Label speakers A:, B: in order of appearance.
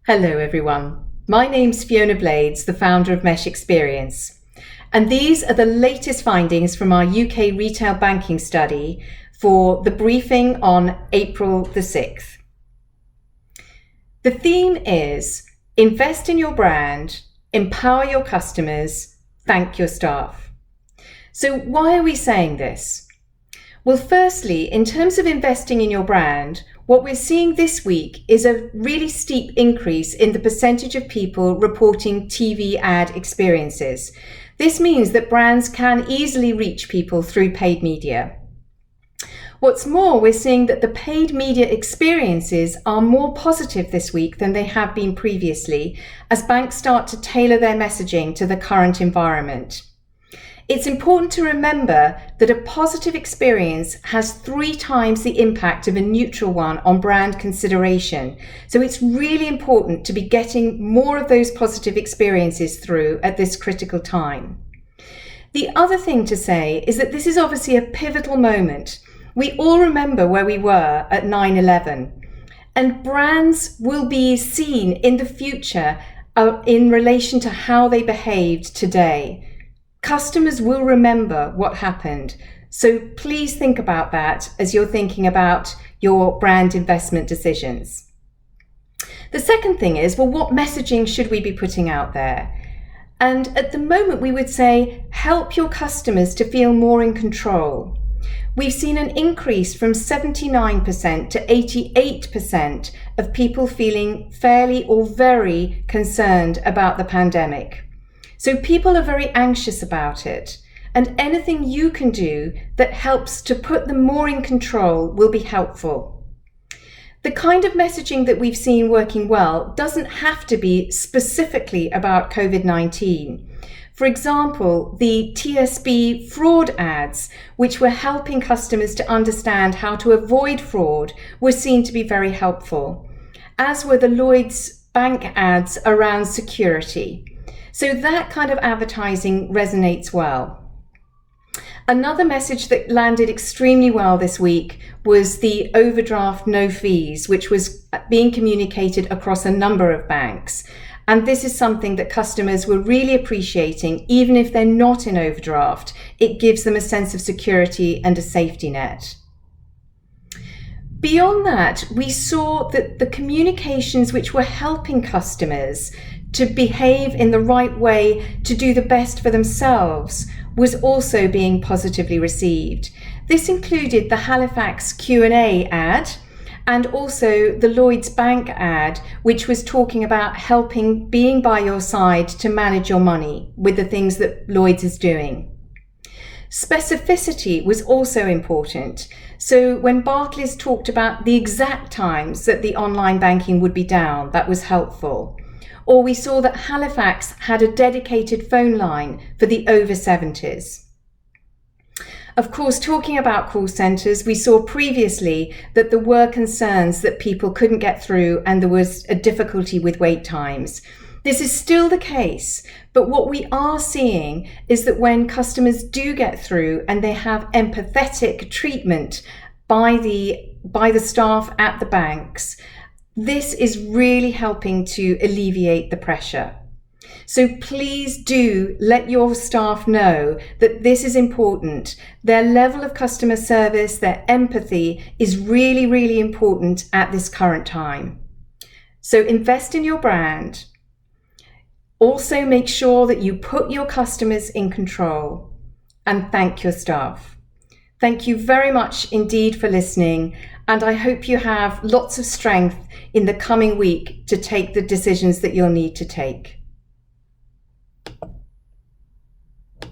A: Hello everyone, my name's Fiona Blades, the founder of Mesh Experience, and these are the latest findings from our UK retail banking study for the briefing on April the 6th. The theme is invest in your brand, empower your customers, thank your staff. So why are we saying this? Well, firstly, in terms of investing in your brand, what we're seeing this week is a really steep increase in the percentage of people reporting TV ad experiences. This means that brands can easily reach people through paid media. What's more, we're seeing that the paid media experiences are more positive this week than they have been previously, as banks start to tailor their messaging to the current environment. It's important to remember that a positive experience has 3 times the impact of a neutral one on brand consideration. So it's really important to be getting more of those positive experiences through at this critical time. The other thing to say is that this is obviously a pivotal moment. We all remember where we were at 9/11, and brands will be seen in the future in relation to how they behaved today. Customers will remember what happened, so please think about that as you're thinking about your brand investment decisions. The second thing is, well, what messaging should we be putting out there? And at the moment, we would say, help your customers to feel more in control. We've seen an increase from 79% to 88% of people feeling fairly or very concerned about the pandemic. So people are very anxious about it, and anything you can do that helps to put them more in control will be helpful. The kind of messaging that we've seen working well doesn't have to be specifically about COVID-19. For example, the TSB fraud ads, which were helping customers to understand how to avoid fraud, were seen to be very helpful, as were the Lloyds Bank ads around security. So that kind of advertising resonates well. Another message that landed extremely well this week was the overdraft no fees, which was being communicated across a number of banks. And this is something that customers were really appreciating, even if they're not in overdraft. It gives them a sense of security and a safety net. Beyond that, we saw that the communications which were helping customers to behave in the right way, to do the best for themselves, was also being positively received. This included the Halifax Q&A ad and also the Lloyds Bank ad, which was talking about helping, being by your side to manage your money with the things that Lloyds is doing. Specificity was also important. So when Barclays talked about the exact times that the online banking would be down, that was helpful. Or we saw that Halifax had a dedicated phone line for the over 70s. Of course, talking about call centres, we saw previously that there were concerns that people couldn't get through and there was a difficulty with wait times. This is still the case, but what we are seeing is that when customers do get through and they have empathetic treatment by the staff at the banks, this is really helping to alleviate the pressure. So please do let your staff know that this is important. Their level of customer service, their empathy is really, really important at this current time. So invest in your brand. Also make sure that you put your customers in control, and thank your staff. Thank you very much indeed for listening, and I hope you have lots of strength in the coming week to take the decisions that you'll need to take.